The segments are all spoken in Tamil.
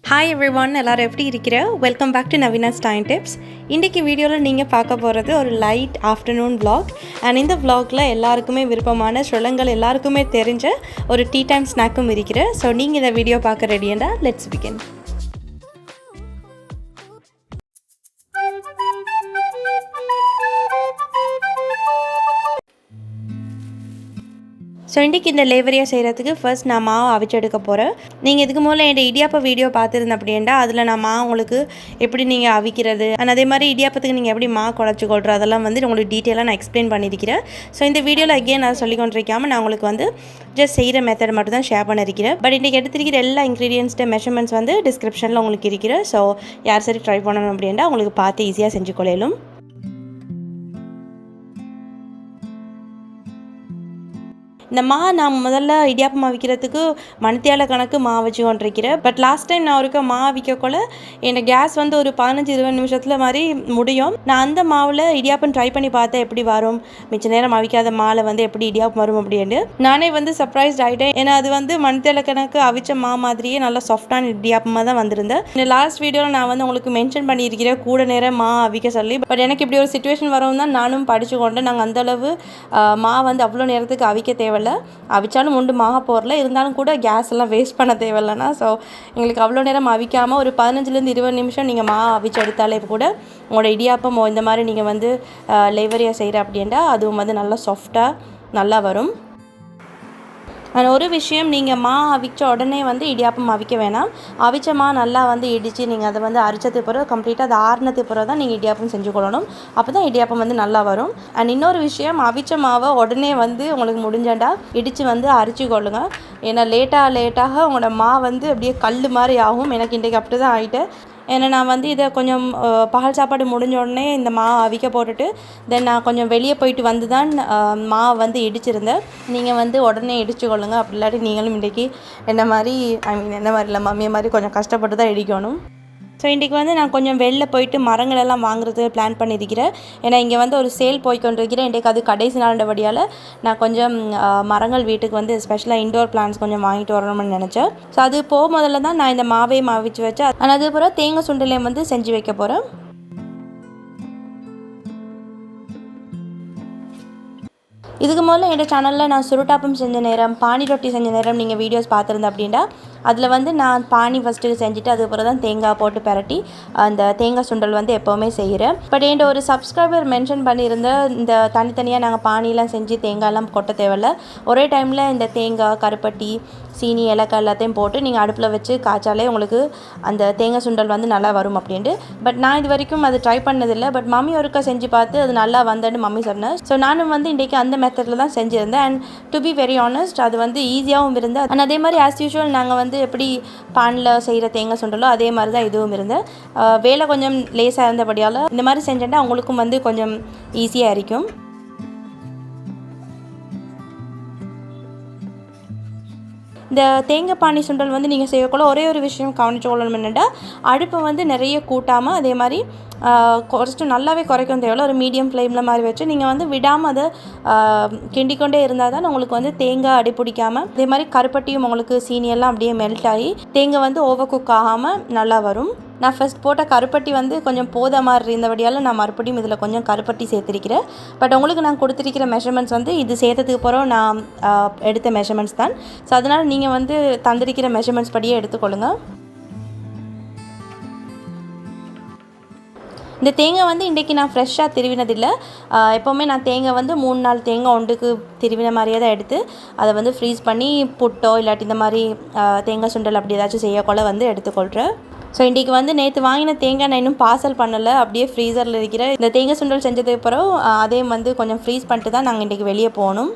Hi everyone, எல்லாரும் எப்படி இருக்கீங்க? Welcome back to Naveena's Time Tips. இன்னைக்கு வீடியோல நீங்க பார்க்க போறது ஒரு லைட் ஆஃப்டர்நூன் vlog and இந்த vlogல எல்லாருக்குமே விருப்பமான ஸ்ரீலங்கன் எல்லாருக்குமே தெரிஞ்ச ஒரு டீ டைம் ஸ்நாக்கும் இருக்கிற. So நீங்க இந்த வீடியோ பார்க்க ரெடியாண்டா? Let's begin. ஸோ இன்றைக்கி இந்த லேவரியா செய்கிறதுக்கு ஃபர்ஸ்ட் நான் மாவு அவிச்சு எடுக்க போகிறேன். நீங்கள் இதுக்கு முதல்ல என் இடியாப்ப வீடியோ பார்த்துருந்தேன் அப்படின்டா அதில் நான் உங்களுக்கு எப்படி நீங்கள் அவிக்கிறது அண்ட் அதே மாதிரி இடியாப்பத்துக்கு நீங்கள் எப்படி குழச்சி கொள்கிறோம் அதெல்லாம் உங்களுக்கு டீட்டெயிலாக நான் எக்ஸ்பிளைன் பண்ணியிருக்கிறேன். ஸோ இந்த வீடியோவில் அகேன் நான் சொல்லி கொண்டிருக்காமல் நான் உங்களுக்கு ஜஸ்ட் செய்கிற மெத்தட் மட்டும் தான் ஷேர் பண்ணியிருக்கிறேன். பட் இன்றைக்கி எடுத்திருக்கிற எல்லா இன்க்ரீடியன்ஸ்ட்டு மெஷர்மெண்ட்ஸ் டிஸ்கிரிப்ஷனில் உங்களுக்கு இருக்கிறேன். ஸோ யார் சரி ட்ரை பண்ணணும் அப்படின்டா உங்களுக்கு பார்த்து ஈஸியாக செஞ்சு கொள்ளையிலும். இந்த நான் முதல்ல இடியாப்பம் அவிக்கிறதுக்கு மணித்தியால கணக்கு வச்சு கொண்டிருக்கிறேன். பட் லாஸ்ட் டைம் நான் ஒருக்க அவிக்கக்குள்ள என் கேஸ் ஒரு 15-20 நிமிஷத்தில் மாதிரி முடியும். நான் அந்த மாவில் இடியாப்பம் ட்ரை பண்ணி பார்த்தேன் எப்படி வரும், மிச்ச நேரம் அவிக்காத மாவில் எப்படி இடியாப்பம் வரும் அப்படின்னு நானே சர்ப்ரைஸ்ட் ஆகிட்டேன். ஏன்னா அது மணித்தியால கணக்கு அவிச்ச மாதிரியே நல்லா சாஃப்டான இடியாப்பமாக தான் வந்திருந்தேன். இந்த லாஸ்ட் வீடியோவில் நான் உங்களுக்கு மென்ஷன் பண்ணியிருக்கிறேன் கூட நேரம் அவிக்க சொல்லி. பட் எனக்கு இப்படி ஒரு சுச்சுவேஷன் வரவும் தான் நானும் படித்து கொண்டேன். நாங்கள் அந்தளவு அவ்வளோ நேரத்துக்கு அவிக்க தேவையில்லை. அவிச்சாலும் உண்டு போடல, இருந்தாலும் கூட கேஸ் எல்லாம் வேஸ்ட் பண்ண தேவையில்லைனா. ஸோ எங்களுக்கு அவ்வளோ நேரம் அவிக்காமல் ஒரு 15-20 நிமிஷம் நீங்கள் அவிச்சு எடுத்தாலே கூட உங்களோட இடியாப்பம் இந்த மாதிரி நீங்கள் லேவரியா செய்கிற அப்படின்டா அதுவும் நல்லா சாஃப்டாக நல்லா வரும். ஆனால் ஒரு விஷயம், நீங்கள் அவிச்ச உடனே இடியாப்பம் அவிக்க வேணாம். அவிச்ச நல்லா இடித்து நீங்கள் அதை அரிச்சது பிறகு கம்ப்ளீட்டாக அது ஆறுனது பிறகு தான் நீங்கள் இடியாப்பம் செஞ்சு கொள்ளணும். அப்போ தான் இடியாப்பம் நல்லா வரும். அண்ட் இன்னொரு விஷயம், அவிச்ச மாவை உடனே உங்களுக்கு முடிஞ்சாண்டா இடித்து அரிச்சு கொள்ளுங்க. ஏன்னா லேட்டாக உங்களோட அப்படியே கல் மாதிரி ஆகும். எனக்கு இன்றைக்கு அப்படி தான் ஆகிட்டு. ஏன்னா நான் இதை கொஞ்சம் பகல் சாப்பாடு முடிஞ்ச உடனே இந்த அவிக்க போட்டுட்டு தென் நான் கொஞ்சம் வெளியே போயிட்டு தான் இடிச்சிருந்தேன். நீங்கள் உடனே இடிச்சு கொள்ளுங்க. அப்படி இல்லாட்டி நீங்களும் இன்றைக்கி என்ன மாதிரி என்ன மாதிரி இல்லை மம்மியை மாதிரி கொஞ்சம் கஷ்டப்பட்டு தான் இடிக்கணும். ஸோ இன்றைக்கி நான் கொஞ்சம் வெளில போயிட்டு மரங்களெல்லாம் வாங்குறது பிளான் பண்ணியிருக்கிறேன். ஏன்னா இங்கே ஒரு சேல் போய்கொண்டிருக்கிறேன். இன்றைக்கு அது கடைசி நாளுடையபடியால் நான் கொஞ்சம் மரங்கள் வீட்டுக்கு ஸ்பெஷலாக இண்டோர் பிளான்ஸ் கொஞ்சம் வாங்கிட்டு வரணும்னு நினச்சேன். ஸோ அது முதல்ல தான் நான் இந்த மாவையும் அவிச்சு வச்சேன். ஆனால் அதுக்கப்புறம் தேங்காய் சுண்டலையும் செஞ்சு வைக்க போகிறேன். இதுக்கு முதல்ல என்னோடய சேனலில் நான் சுருட்டாப்பம் செஞ்ச நேரம், பானி ரொட்டி செஞ்ச நேரம் நீங்கள் வீடியோஸ் பார்த்துருந்தேன் அப்படின்னா அதில் நான் பானி ஃபஸ்ட்டு செஞ்சுட்டு அதுக்கப்புறம் தான் தேங்காய் போட்டு பரட்டி அந்த தேங்காய் சுண்டல் எப்போவுமே செய்கிறேன். பட் என்கிட்ட ஒரு சப்ஸ்கிரைபர் மென்ஷன் பண்ணியிருந்த இந்த தனித்தனியாக நாங்கள் பானிலாம் செஞ்சு தேங்காயெல்லாம் கொட்ட தேவையில்ல, ஒரே டைமில் இந்த தேங்காய், கருப்பட்டி, சீனி, ஏலக்காய் எல்லாத்தையும் போட்டு நீங்கள் அடுப்பில் வச்சு காய்ச்சாலே உங்களுக்கு அந்த தேங்காய் சுண்டல் நல்லா வரும் அப்படின்ட்டு. பட் நான் இது வரைக்கும் அது ட்ரை பண்ணதில்லை. பட் மம்மி ஒருக்கா செஞ்சு பார்த்து அது நல்லா வந்தேன்னு மம்மி சொன்னேன். ஸோ நானும் இன்றைக்கி அந்த மெத்தடில் தான் செஞ்சுருந்தேன். And to be very honest அது ஈஸியாகவும் இருந்தது. அண்ட் அதே மாதிரி ஆஸ் யூஷுவல் நாங்கள் எப்படி பானில் செய்கிற தேங்காய் சுண்டலோ அதே மாதிரி தான் இதுவும் இருந்தது. வேலை கொஞ்சம் லேஸாக இருந்தபடியால் இந்த மாதிரி செஞ்சேன்னா அவங்களுக்கும் கொஞ்சம் ஈஸியாக இருக்கும். இந்த தேங்காய் பானி சுண்டல் நீங்கள் செய்யக்குள்ள ஒரே ஒரு விஷயம் கவனிச்சு கொள்ளணும் என்னென்னா, அடுப்பை நிறைய கூட்டாமல் அதே மாதிரி குறைச்சிட்டு நல்லாவே குறைக்கும் தேவையில்ல, ஒரு மீடியம் ஃப்ளேமில் மாதிரி வச்சு நீங்கள் விடாமல் அதை கிண்டிக்கொண்டே இருந்தால் தான் உங்களுக்கு தேங்காய் அடி பிடிக்காமல் அதே மாதிரி கருப்பட்டியும் உங்களுக்கு சீனியெல்லாம் அப்படியே மெல்ட் ஆகி தேங்காய் ஓவர் குக் ஆகாமல் நல்லா வரும். நான் ஃபஸ்ட் போட்ட கருப்பட்டி கொஞ்சம் போத மாதிரி இருந்தபடியால் நான் மறுபடியும் இதில் கொஞ்சம் கருப்பட்டி சேர்த்துருக்கிறேன். பட் உங்களுக்கு நான் கொடுத்துருக்கிற மெஷர்மெண்ட்ஸ் இது சேர்த்ததுக்கு அப்புறம் நான் எடுத்த மெஷர்மெண்ட்ஸ் தான். ஸோ அதனால் நீங்கள் தந்திருக்கிற மெஷர்மெண்ட்ஸ் படியே எடுத்துக்கொள்ளுங்கள். இந்த தேங்காய் இன்றைக்கி நான் ஃப்ரெஷ்ஷாக திருவினதில்லை. எப்போவுமே நான் தேங்காய் 3-4 தேங்காய் ஒன்றுக்கு திருவின மாதிரியே தான் எடுத்து அதை ஃப்ரீஸ் பண்ணி புட்டோ இல்லாட்டி இந்த மாதிரி தேங்காய் சுண்டல் அப்படி ஏதாச்சும் செய்யக்குள்ள எடுத்துக்கொள்கிறேன். ஸோ இன்றைக்கி நேற்று வாங்கின தேங்காய் நான் இன்னும் பார்சல் பண்ணலை, அப்படியே ஃப்ரீசரில் இருக்கிற இந்த தேங்காய் சுண்டல் செஞ்சதுக்கு அப்புறம் அதையும் கொஞ்சம் ஃப்ரீஸ் பண்ணிட்டு தான் நாங்கள் இன்றைக்கி வெளியே போகணும்.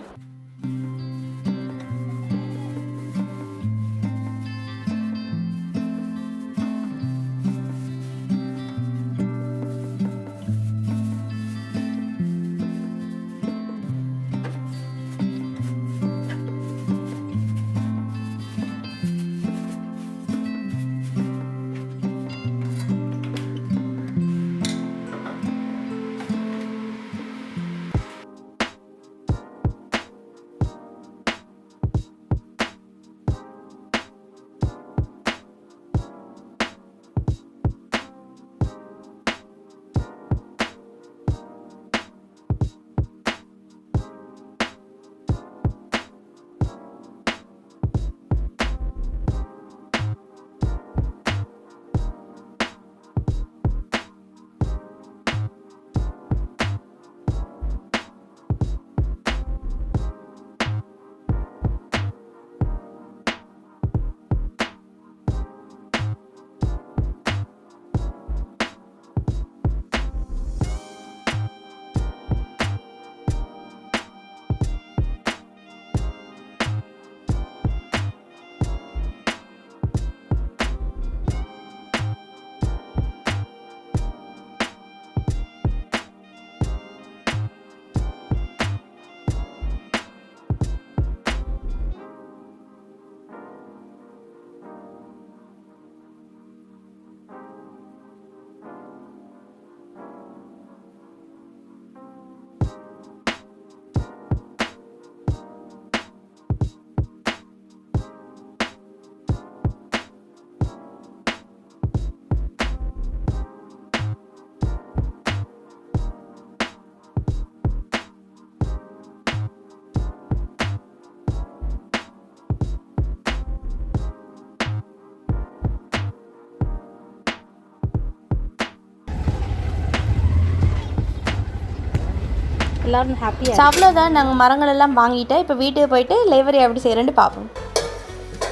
எல்லோரும் ஹாப்பியாக. ஸோ அவ்வளோதான், நாங்கள் மரங்கள் எல்லாம் வாங்கிட்டேன். இப்போ வீட்டுக்கு போயிட்டு லேவரியா எப்படி செய்கிறேன்னு பார்ப்போம்.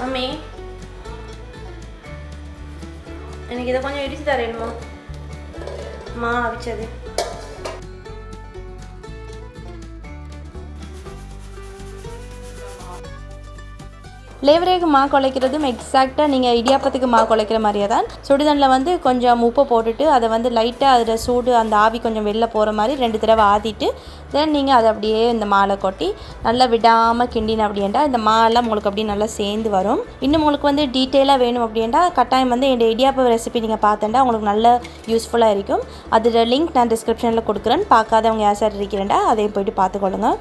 அம்மே எனக்கு இதை கொஞ்சம் இடிச்சு தரேனுமா? மா அவிச்சது லேவரியாவுக்கு மா குழைக்கிறதும் எக்ஸாக்டாக நீங்கள் இடியாப்பத்துக்கு மா குழைக்கிற மாதிரியே தான். சுடுதண்ணில் வந்து கொஞ்சம் உப்பு போட்டுட்டு அதை வந்து லைட்டாக அதில் சூடு அந்த ஆவி கொஞ்சம் வெளில போகிற மாதிரி 2 தடவை ஆற்றிட்டு தென் நீங்கள் அதை அப்படியே இந்த மாலை கொட்டி நல்லா விடாமல் கிண்டின அப்படின்டா இந்த மாலாம் உங்களுக்கு அப்படியே நல்லா சேர்ந்து வரும். இன்னும் உங்களுக்கு வந்து டீட்டெயிலாக வேணும் அப்படின்டா கட்டாயம் வந்து என்னோட இடியாப்பம் ரெசிபி நீங்கள் பார்த்தேன்டா உங்களுக்கு நல்ல யூஸ்ஃபுல்லாக இருக்கும். அதோட லிங்க் நான் டிஸ்கிரிப்ஷனில் கொடுக்குறேன். பார்க்காதவங்க யார் சார் இருக்கிறேன்டா அதையும் போய்ட்டு பார்த்துக்கொள்ளுங்க.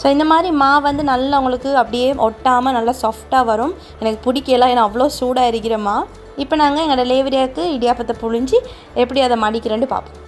ஸோ இந்த மாதிரி மா வந்து நல்லா உங்களுக்கு அப்படியே ஒட்டாமல் நல்லா சாஃப்டாக வரும். எனக்கு பிடிக்கல, ஏன்னா அவ்வளோ சூடாக இருக்கிற மா. இப்போ நாங்கள் எங்களோட லேவரியாவுக்கு இடியாப்பத்தை புழிஞ்சு எப்படி அதை மடிக்கிறேன்னு பார்ப்போம்.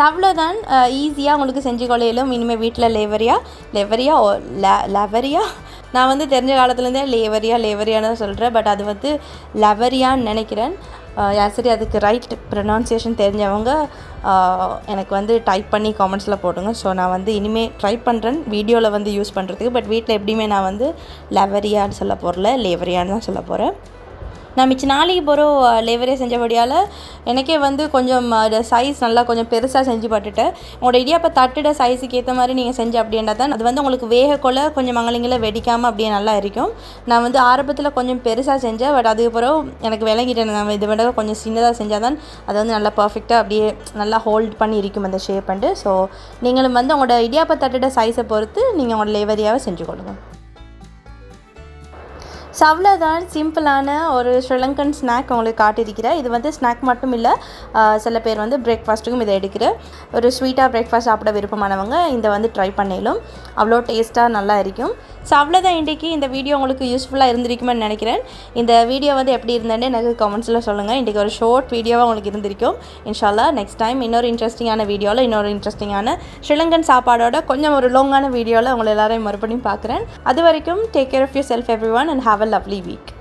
ஸோ அவ்வளோதான், ஈஸியாக உங்களுக்கு செஞ்சு கொள்ளையிலும். இனிமேல் வீட்டில் லெவரியா நான் வந்து தெரிஞ்ச காலத்துலேருந்தே லேவரியான்னு தான் சொல்கிறேன். பட் அது வந்து லெவரியான்னு நினைக்கிறேன். சரி, அதுக்கு ரைட் ப்ரொனவுன்சியேஷன் தெரிஞ்சவங்க எனக்கு வந்து டைப் பண்ணி காமெண்ட்ஸில் போட்டுங்க. ஸோ நான் வந்து இனிமேல் ட்ரை பண்ணுறேன் வீடியோவில் வந்து யூஸ் பண்ணுறதுக்கு. பட் வீட்டில் எப்படியுமே நான் வந்து லெவரியான்னு சொல்ல போகிறல, லேவரியான்னு தான் சொல்ல போகிறேன். நான் மிச்ச நாளைக்கு போகிறோம் லேவரியா செஞ்சபடியால் எனக்கே வந்து கொஞ்சம் சைஸ் நல்லா கொஞ்சம் பெருசாக செஞ்சு பட்டுட்டேன். உங்களோட இடியாப்ப தட்டுட சைஸுக்கு ஏற்ற மாதிரி நீங்கள் செஞ்சு அப்படின்னா தான் அது வந்து உங்களுக்கு வேகக்கொள்ள கொஞ்சம் மங்களிங்களை வெடிக்காமல் அப்படியே நல்லா இருக்கும். நான் வந்து ஆரம்பத்தில் கொஞ்சம் பெருசாக செஞ்சேன். பட் அதுக்கப்புறம் எனக்கு விளங்கிட்டேன், நம்ம இதை விட கொஞ்சம் சின்னதாக செஞ்சால் தான் அது வந்து நல்லா பர்ஃபெக்டாக அப்படியே நல்லா ஹோல்ட் பண்ணி இருக்கும் அந்த ஷேப் பண்ணிட்டு. ஸோ நீங்களும் வந்து உங்களோட இடியாப்ப தட்டுட சைஸை பொறுத்து நீங்கள் உங்களோட லேவரியாவை செஞ்சு கொடுங்க. ஸோ அவ்வளோதான், சிம்பிளான ஒரு ஸ்ரீலங்கன் ஸ்நாக் உங்களுக்கு காட்டியிருக்கிறேன். இது வந்து ஸ்நாக் மட்டும் இல்லை, சில பேர் வந்து பிரேக்ஃபாஸ்ட்டுக்கும் இதை எடுக்கிற ஒரு ஸ்வீட்டாக பிரேக்ஃபாஸ்ட் சாப்பிட விருப்பமானவங்க இந்த வந்து ட்ரை பண்ணிடலும். அவ்வளோ டேஸ்ட்டாக நல்லா இருக்கும். ஸோ அவ்வளோதான், இன்றைக்கி இந்த வீடியோ உங்களுக்கு யூஸ்ஃபுல்லாக இருந்திருக்குமென்னு நினைக்கிறேன். இந்த வீடியோ வந்து எப்படி இருந்தேன்னு எனக்கு கமெண்ட்ஸில் சொல்லுங்கள். இன்றைக்கி ஒரு ஷார்ட் வீடியோவாக உங்களுக்கு இருந்திருக்கும். இன்ஷால்லா நெக்ஸ்ட் டைம் இன்னொரு இன்ட்ரெஸ்டிங்கான வீடியோவில் இன்னொரு இன்ட்ரெஸ்டிங்கான ஸ்ரீலங்கன் சாப்பாடோட கொஞ்சம் ஒரு லாங்கான வீடியோவில் உங்களை எல்லாரையும் மறுபடியும் பார்க்குறேன். அது வரைக்கும் take care of yourself everyone and have a lovely week.